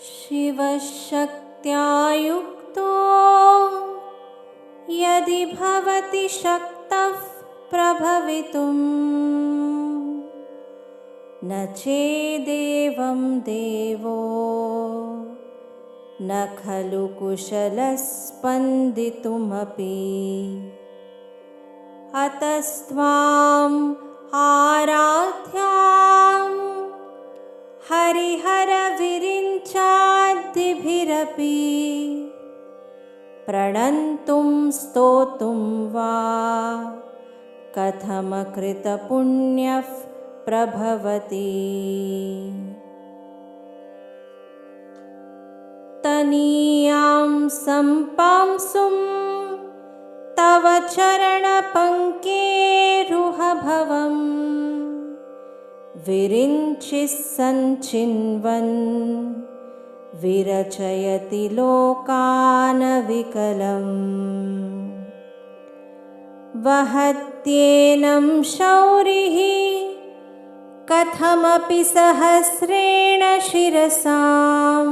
शिवशक्त्या युक्तो यदि भवति शक्तः प्रभवितुं न चेदेवं देवो न खलु कुशलः स्पन्दितुमपि। अतस्त्वाम् आराध्यां हरिहरविरिञ्चाद्दिभिरपि प्रणन्तुं स्तोतुं वा कथमकृतपुण्यः प्रभवति। तनीयां सम्पांसुं तव चरणपङ्केरुहभवं विरिञ्चिः सञ्चिन्वन् विरचयति लोकानविकलम्। वहत्येनं शौरिः कथमपि सहस्रेण शिरसां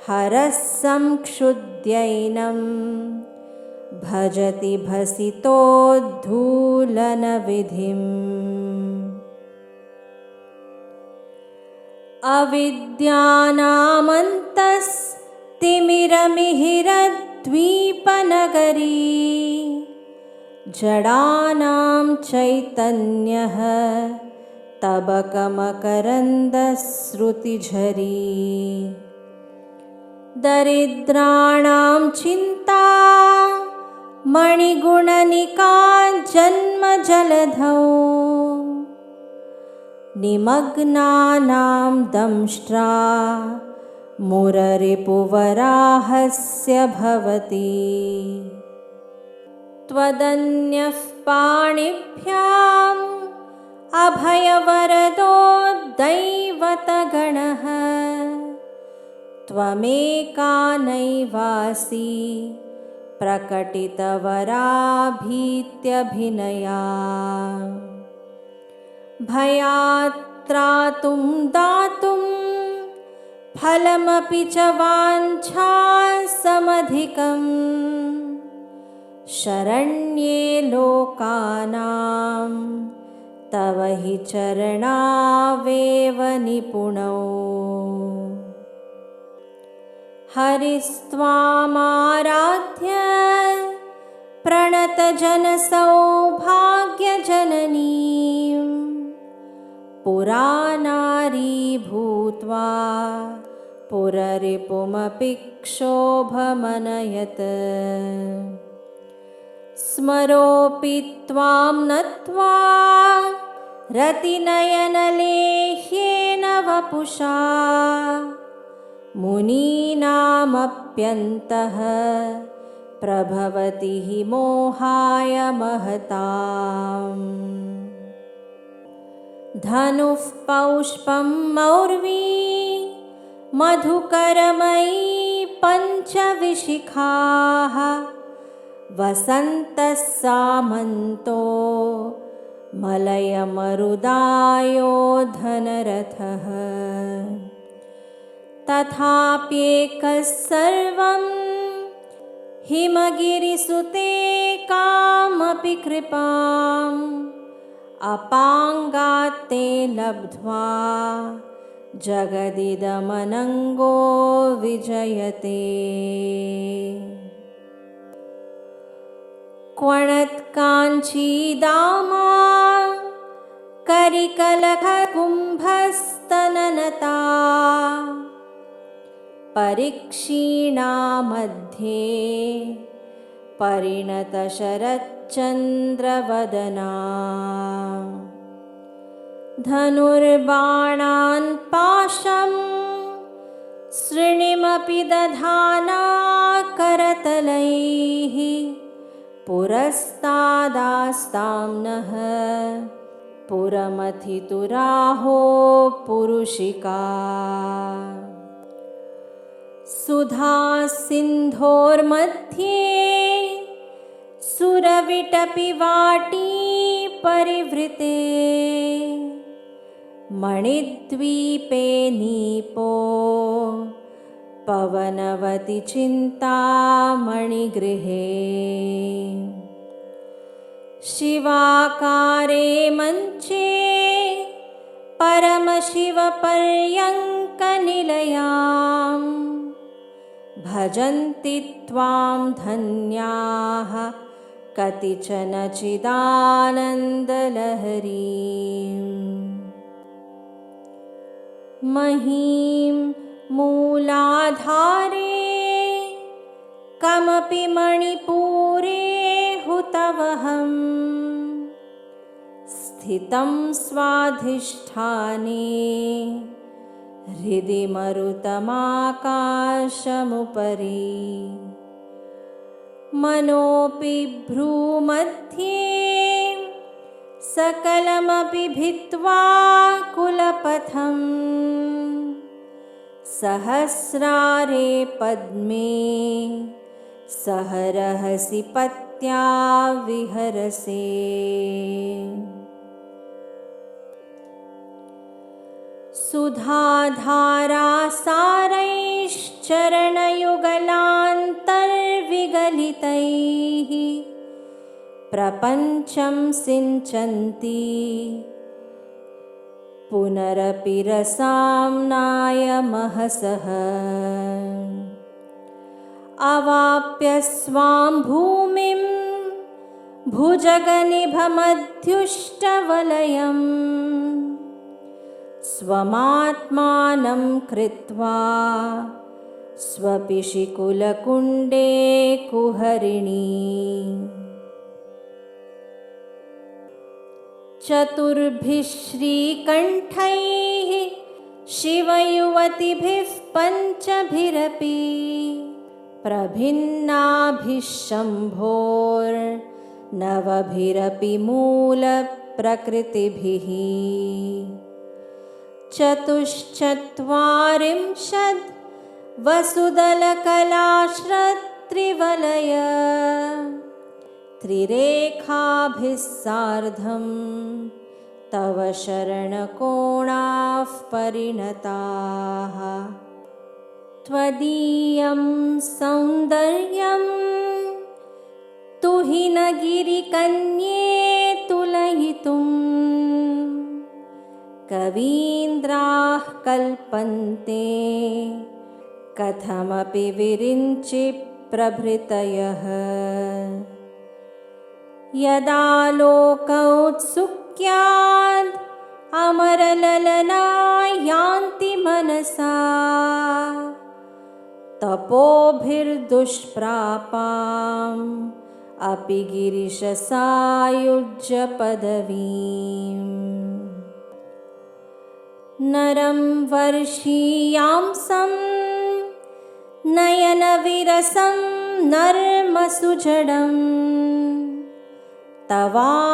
हरः संक्षुद्यैनं भजति भसितोद्धूलनविधिम्। अविद्यानामन्तस्तिमिरमिहिरद्वीपनगरी जडानां चैतन्यः तबकमकरन्दस्रुतिझरी। दरिद्राणां चिन्ता मणिगुणनिका जन्मजलधौ निमग्नानां दंष्ट्रा मुररिपुवराहस्य भवति। त्वदन्यः पाणिभ्याम् अभयवरदो दैवतगणः त्वमेका नैवासि प्रकटितवराभीत्यभिनया। भयात् त्रातुं दातुं फलमपि च वाञ्छासमधिकम् शरण्ये लोकानां तव हि चरणावेव निपुणौ। हरिस्त्वामाराध्य प्रणतजनसौभाग्यजननीं पुरा नारी भूत्वा पुररिपुमपि क्षोभमनयत्। स्मरोऽपि त्वां नत्वा रतिनयनलेह्येन वपुषा मुनीनामप्यन्तः प्रभवति हि मोहाय महताम्। धनुः पौष्पं मौर्वी मधुकरमयी पञ्चविशिखाः वसन्तः सामन्तो मलयमरुदायो धनरथः। तथाप्येकः सर्वं हिमगिरिसुते कामपि कृपाम् अपाङ्गात् ते लब्ध्वा जगदिदमनङ्गो विजयते। क्वणत्काञ्चीदामा करिकलकुम्भस्तननता परिक्षीणा मध्ये परिणतशरच्चन्द्रवदना। धनुर्बाणान् पाशं सृणिमपि दधाना करतलैः पुरस्तादास्तां नः पुरमथितुराहो पुरुषिका। सुधा सिन्धोर्मध्ये सुरविटपि वाटी परिवृते मणिद्वीपे नीपो पवनवति चिन्तामणिगृहे शिवाकारे मञ्चे परमशिवपर्यङ्कनिलयां भजन्ति त्वां धन्याः कतिचन चिदानन्दलहरीं महीं मूलाधारे कमपि मणिपूरे हुतवहं स्थितं स्वाधिष्ठाने हृदि मरुतमाकाशमुपरि मनोऽपि भ्रूमध्ये सकलमपि भित्त्वा कुलपथं सहस्रारे पद्मे सहरहसि पत्या विहरसे सुधाधारासारैश्चरणयुगलान्तर्विगलितैः प्रपञ्चं सिञ्चन्ति पुनरपि रसाम्नायमहसः अवाप्य स्वां भूमिं भुजगनिभमध्युष्टवलयं स्वमात्मानं कृत्वा स्वपिशिकुलकुण्डे कुहरिणी चतुर्भिः श्रीकण्ठैः शिवयुवतिभिः पञ्चभिरपि प्रभिन्नाभिः शम्भोर्नवभिरपि मूलप्रकृतिभिः चतुश्चत्वारिंशद् वसुदलकलाश्रत्रिवलय त्रिरेखाभिः सार्धं तव शरणकोणाः परिणताः त्वदीयं सौन्दर्यं तुहिनगिरिकन्ये तुलयितुं कवीन्द्राः कल्पन्ते कथमपि विरिञ्चि प्रभृतयः यदा लोकौत्सुक्याद् अमरललना यान्ति मनसा तपोभिर्दुष्प्रापाम् अपि गिरिशसायुज्यपदवीम् नरं वर्षीयांसं नयनविरसं नर्मसुजडं तवापाङ्गालोके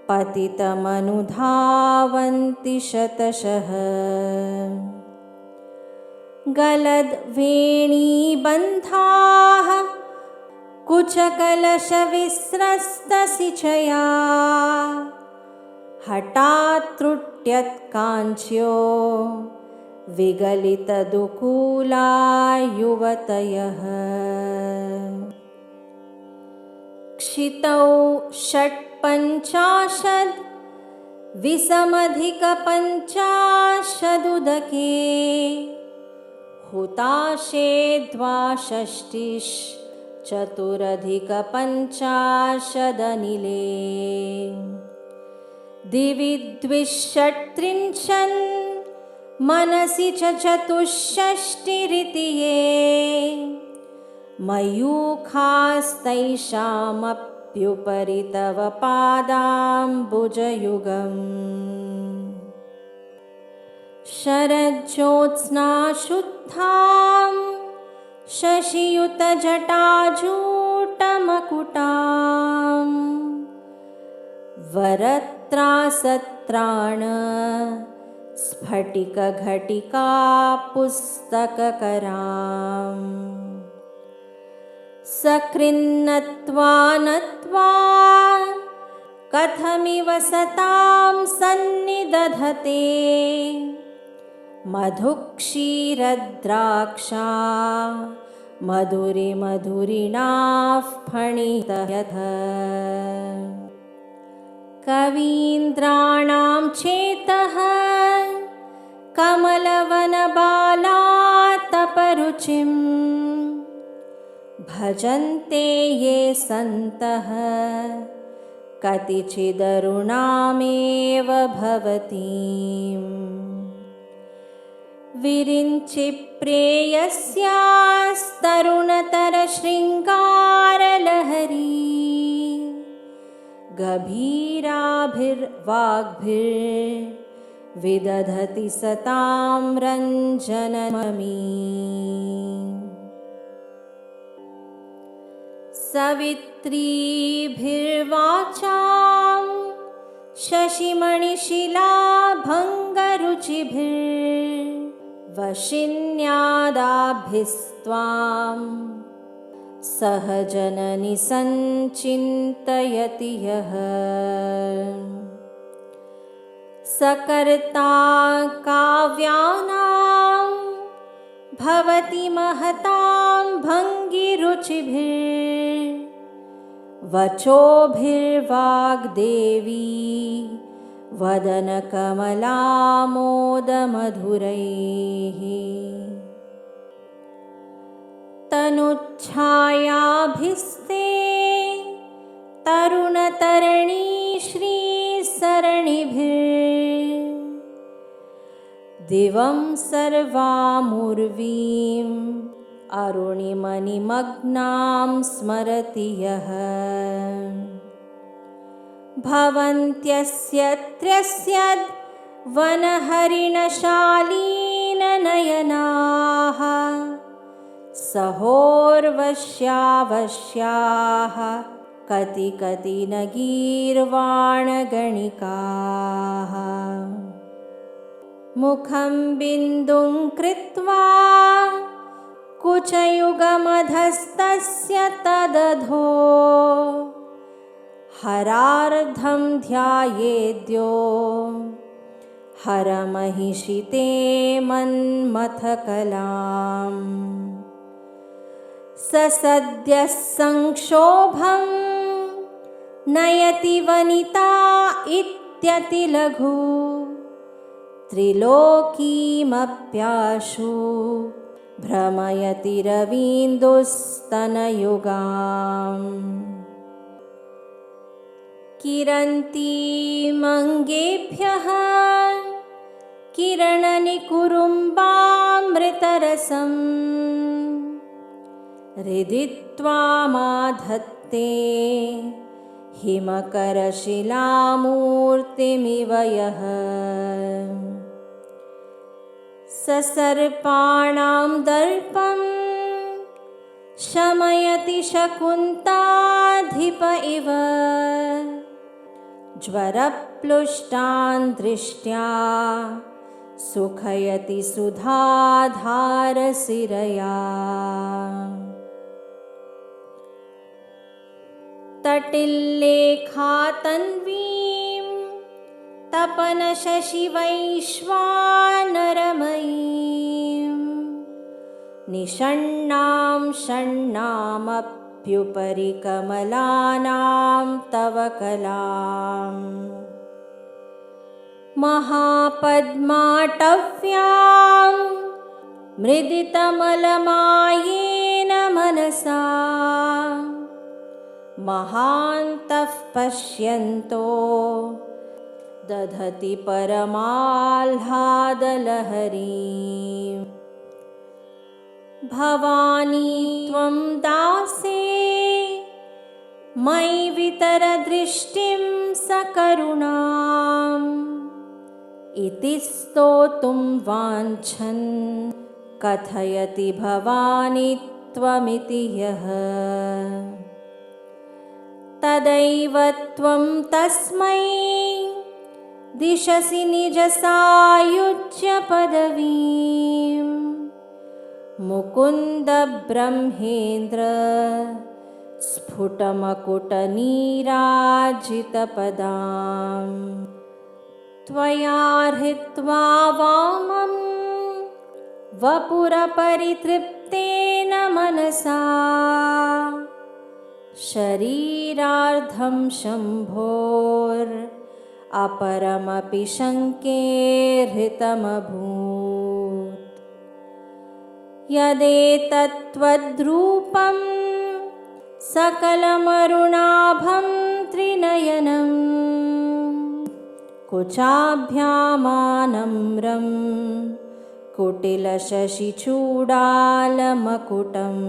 पतितमनुधावन्ति शतशः गलद्वेणीबन्धाः कुचकलशविस्रस्तसिचया हठात् त्रुट्यत्काञ्च्यो विगलितदुकूला युवतयः क्षितौ 55 विषमधिकपञ्चाशदुदके हुताशे 62 चतुरधिकपञ्चाशदनिले दिवि 230 मनसि च 64 ये मयूखास्तैषामप्युपरि तव पादाम्बुजयुगम् शरज्योत्स्ना शुद्धां शशियुतजटाजूटमकुटां वरत्रासत्राण स्फटिकघटिका पुस्तककरां सकृन्नत्वा नत्वा कथमिव सतां सन्निदधते मधुक्षीरद्राक्षा मधुरिमधुरिणाः फणितयथ कवीन्द्राणां चेतः कमलवनबालातपरुचिं भजन्ते ये सन्तः कतिचिदरुणामेव भवतीम् विरिञ्चि प्रेयस्यास्तरुणतरशृङ्गारलहरी गभीराभिर्वाग्भिर्विदधति सतां रञ्जनममी सवित्रीभिर्वाचां शशिमणिशिलाभङ्गरुचिभिर्वशिन्यादाभिस्त्वां सह जननि सञ्चिन्तयति यः सकर्ता काव्यानां भवति महतां भङ्गिरुचिभिर्वचोभिर्वाग्देवी वदनकमलामोदमधुरैः तनुच्छायाभिस्ते तरुणतरणी श्रीसरणिभिर्दिवं सर्वामुर्वीम् अरुणिमनिमग्नां स्मरति यः भवन्त्यस्य त्रस्यद्वनहरिणशालीननयनाः सहोर्वश्यावश्याः कति कति न गीर्वाणगणिकाः मुखं बिन्दुं कृत्वा कुचयुगमधस्तस्य तदधो हरार्धं ध्यायेद्यो हरमहिषिते मन्मथकलाम् स सद्यः संक्षोभं नयति वनिता इत्यतिलघु त्रिलोकीमप्याशु भ्रमयति रवीन्दुस्तनयुगाम् किरन्तीमङ्गेभ्यः किरणनिकुरुम्बामृतरसम् हृदि त्वामाधत्ते हिमकरशिलामूर्तिमिव यः ससर्पाणां दर्पं शमयति शकुन्ताधिप इव ज्वरप्लुष्टान् दृष्ट्या सुखयति सुधाधारसिरया तटिल्लेखातन्वीं तपनशशिवैश्वानरमयीं निषण्णां षण्णामप्युपरि कमलानां तव कलाम् महापद्माटव्यां मृदितमलमायेन मनसा महान्तः पश्यन्तो दधति परमाह्लादलहरीं भवानी त्वं दासे मयि वितरदृष्टिं सकरुणाम् इति स्तोतुं वाञ्छन् कथयति भवानी त्वमिति यः तदैव त्वं तस्मै दिशसि निजसायुज्य पदवीं मुकुन्द ब्रह्मेन्द्र स्फुटमकुटनीराजितपदां त्वया हृत्वा वामं वपुरपरितृप्तेन मनसा शरीरार्धं शम्भोरपरमपि शङ्के हृतमभूत्। यदेतत्त्वद्रूपं सकलमरुणाभं त्रिनयनं कुचाभ्यामानम्रं कुटिलशशिचूडालमकुटम्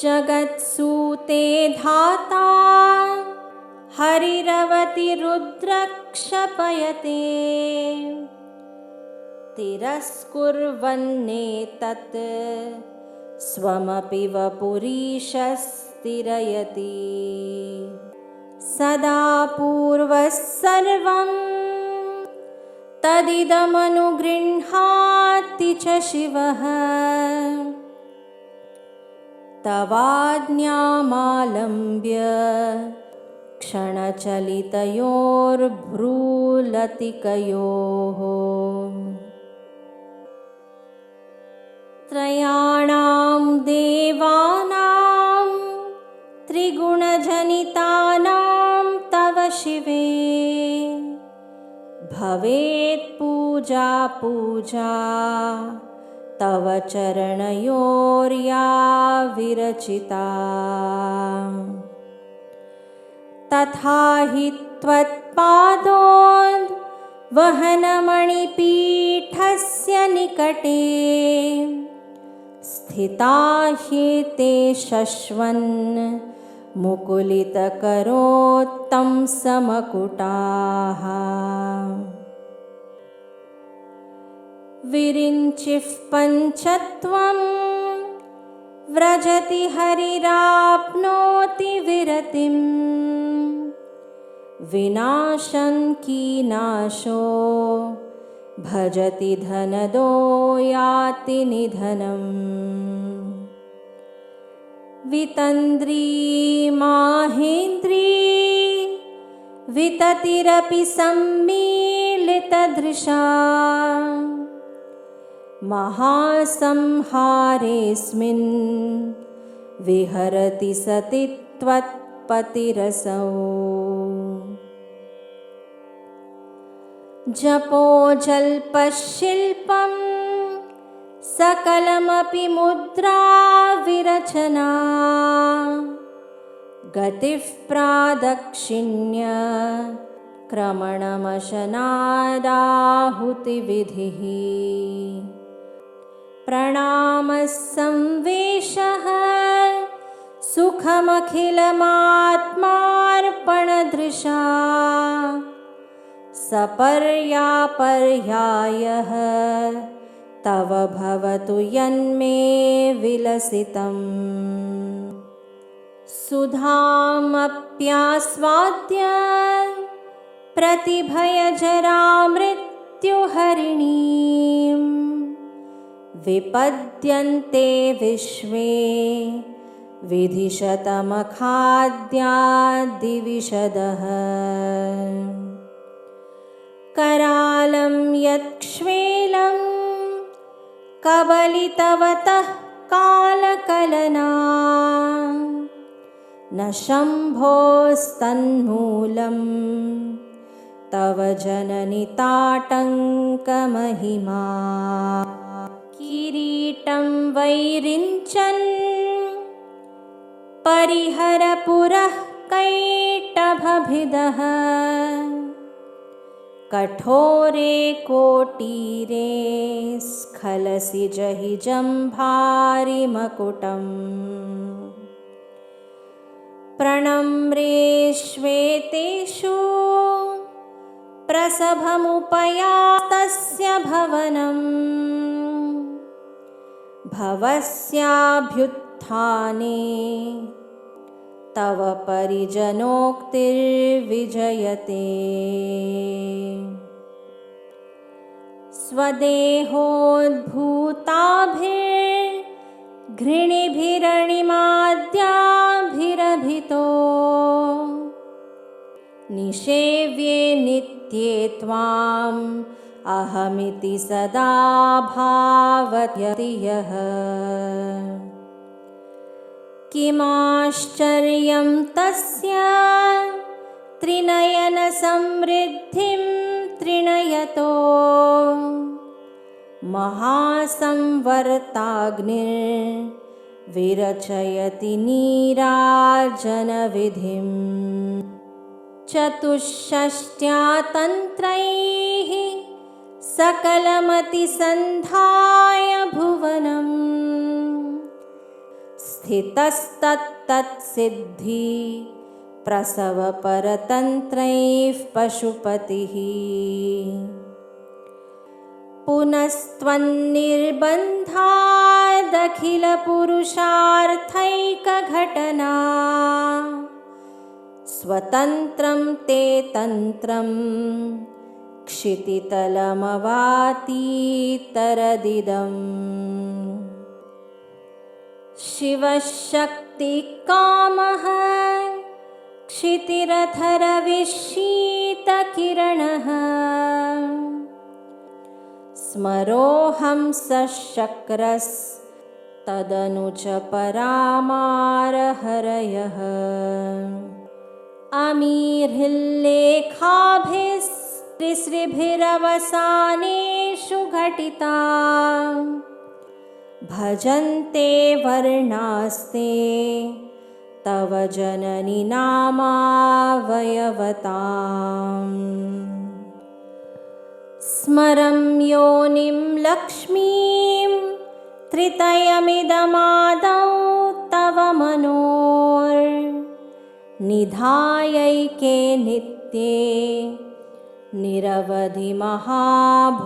जगत्सूते धाता हरिरवतिरुद्रक्षपयते तिरस्कुर्वन्नेतत् स्वमपि वपुरीशस्तिरयति सदा पूर्वः सर्वं तदिदमनुगृह्णाति च शिवः तवाज्ञामालम्ब्य क्षणचलितयोर्भ्रूलतिकयोः त्रयाणां देवानां त्रिगुणजनितानां तव शिवे भवेत् पूजा पूजा तव चरणयोर्या विरचिता तथा हि त्वत्पादोद्वहनमणिपीठस्य निकटे स्थिता ह्येते शश्वन् मुकुलितकरोत्तंसमकुटाः विरिञ्चिः पञ्चत्वं व्रजति हरिराप्नोति विरतिं विनाशं कीनाशो भजति धनदो याति निधनम् वितन्द्री माहेन्द्री विततिरपि सम्मीलितदृशा महासंहारेऽस्मिन् विहरति सति त्वत्पतिरसौ जपो जल्पशिल्पं सकलमपि मुद्रा विरचना गतिः प्रादक्षिण्य क्रमणमशनादाहुतिविधिः प्रणामः संवेशः सुखमखिलमात्मार्पणदृशा सपर्यापर्यायः तव भवतु यन्मे विलसितम् सुधामप्यास्वाद्य प्रतिभयजरामृत्युहरिणीं विपद्यन्ते विश्वे विधिशतमखाद्याद्दिविशदः करालं यत्क्ष्वेलं कबलितवतः कालकलना न शम्भोस्तन्मूलं तव जननि ताटङ्कमहिमा किरीटं वैरिञ्चन् परिहरपुरः कैटभभिदः कठोरे कोटीरे स्खलसि जहि जम्भारिमकुटम् प्रणम्रेष्वेतेषु प्रसभमुपयातस्य भवनम् भवस्याभ्युत्थाने तव परिजनोक्तिर्विजयते स्वदेहोद्भूताभिर्घ्रिणीभिर्विचित्रैः घृणिभिरणिमाद्याभिरभितो निषेव्ये नित्ये त्वाम् अहमिति सदा भावयति यः किमाश्चर्यं तस्य त्रिनयनसमृद्धिं त्रिणयतो महासंवर्ताग्निर्विरचयति नीराजनविधिम् चतुष्षष्ट्या तन्त्रैः सकलमतिसन्धाय भुवनम् स्थितस्तत्तत्सिद्धि प्रसवपरतन्त्रैः पशुपतिः पुनस्त्वन्निर्बन्धादखिलपुरुषार्थैकघटना स्वतन्त्रं ते तन्त्रं क्षितितलमवातीतरदिदम् शिवशक्तिकामः क्षितिरथरविशीतकिरणः स्मरोऽहं सशक्रस्तदनु च परामारहरयः अमीर्हिल्लेखाभिस्त्रिसृभिरवसानेषु घटिता भजन्ते वर्णास्ते तव जननि नामावयवताम् स्मरं योनिं लक्ष्मीं त्रितयमिदमादौ तव मनोर्निधायैके नित्ये निरवधि महाभोगरसिकाः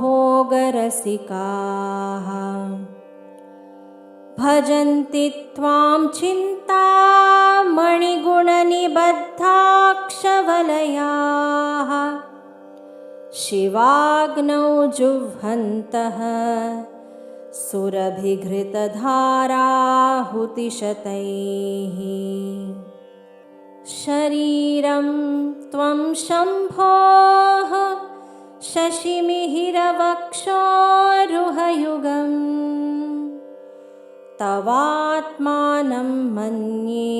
भजन्ति त्वां चिन्तामणिगुणनिबद्धाक्षवलयाः शिवाग्नौ जुह्वन्तः सुरभिघृतधाराहुतिशतैः शरीरं त्वं शम्भोः शशिमिहिरवक्षोरुहयुगम् तवात्मानं मन्ये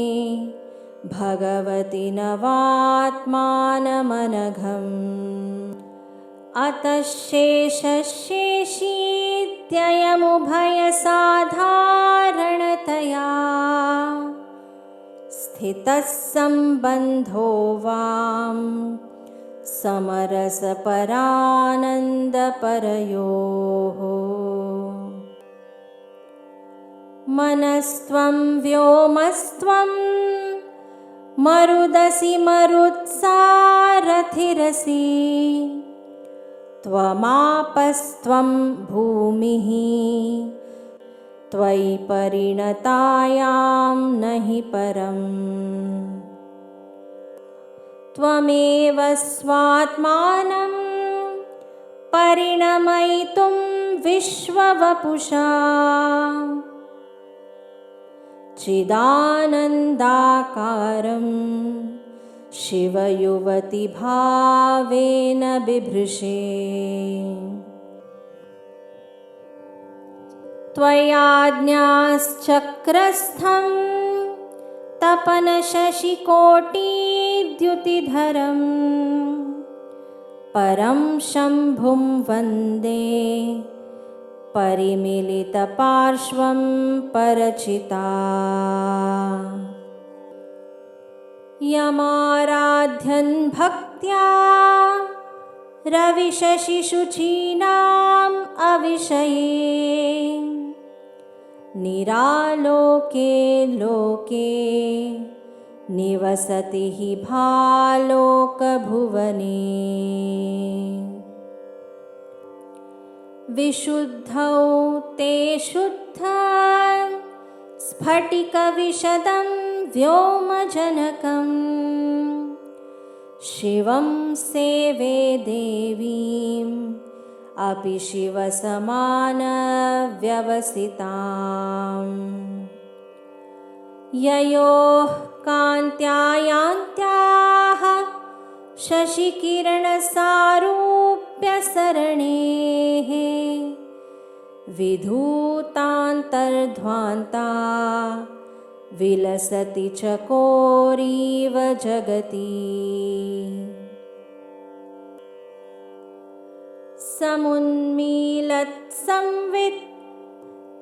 भगवति नवात्मानमनघम् अतः शेषशेषीत्ययमुभयसाधारणतया स्थितः सम्बन्धो वां समरसपरानन्दपरयोः मनस्त्वं व्योमस्त्वं मरुदसि मरुत्सारथिरसि त्वमापस्त्वं भूमिः त्वयि परिणतायां नहि परम् त्वमेव स्वात्मानं परिणमयितुं विश्ववपुषा चिदानन्दाकारं शिवयुवतिभावेन बिभृशे त्वयाज्ञाश्चक्रस्थं तपनशशिकोटिद्युतिधरं परं शम्भुं वन्दे परिमिलितपार्श्वं परचिता यमाराध्यन् भक्त्या रविशशिशुचीनाम् अविषये निरालोके लोके निवसति हि भालोकभुवने विशुद्धौ ते शुद्धा स्फटिकविशदं व्योमजनकं शिवं सेवे देवीम् अपि शिवसमानव्यवसिताम् ययोः कान्त्यायान्त्याः शशिकिरणसारूप्यसरणेः विधूतान्तर्ध्वान्ता विलसति चकोरीव जगति। समुन्मीलत्संवित्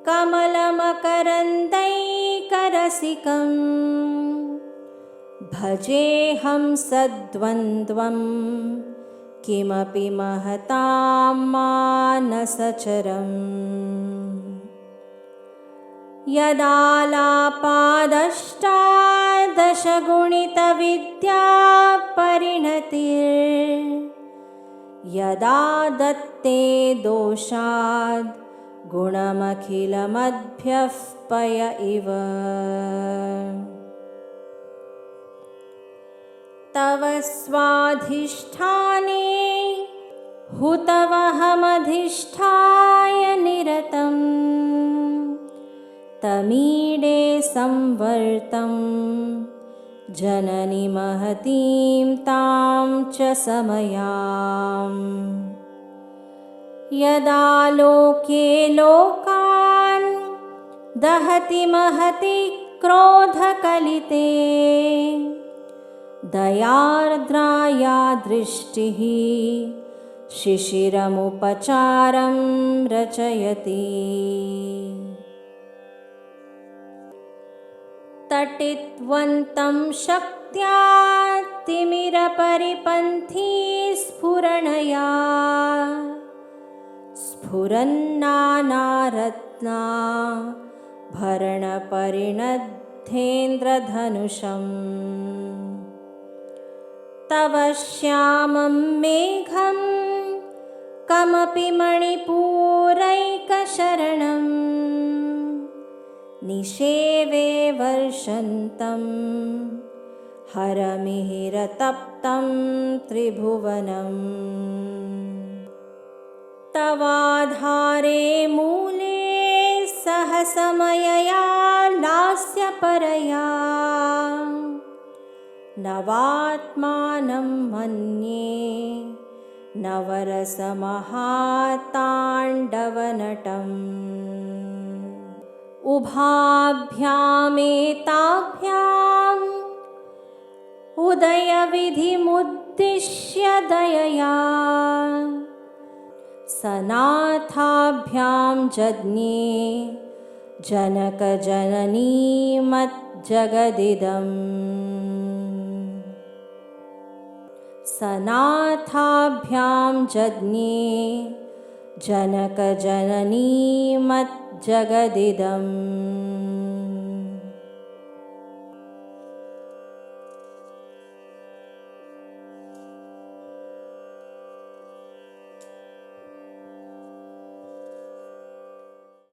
कमलमकरन्दैकरसिकम् भजेऽहं सद्वन्द्वं किमपि महतां मानसचरम्। यदालापादष्टादशगुणितविद्यापरिणतिर्यदा दत्ते दोषाद् गुणमखिलमद्भ्यः पय इव। तव स्वाधिष्ठाने हुतवहमधिष्ठाय निरतम् तमीडे संवर्तं जननि महतीं तां च समयाम्। यदा लोके लोकान् दहति महती क्रोधकलिते दयार्द्राया दृष्टिः शिशिरमुपचारं रचयति। तटित्वन्तं शक्त्या तिमिरपरिपन्थी स्फुरणया स्फुरन्नानारत्ना भरणपरिणद्धेन्द्रधनुषम्। तव श्यामं मेघं कमपि मणिपूरैकशरणम् निषेवे वर्षन्तं हरमिहिरतप्तं त्रिभुवनम्। तवाधारे मूले सहसमयया लास्यपरया नवात्मानं मन्ये नवरसमहाताण्डवनटम्। उभाभ्यामेताभ्याम् उदयविधिमुद्दिश्य दयया सनाथाभ्यां जज्ञे जनकजननीमज्जगदिदम्। सनाथाभ्यां जज्ञे जनकजननीमज्जगदिदम्।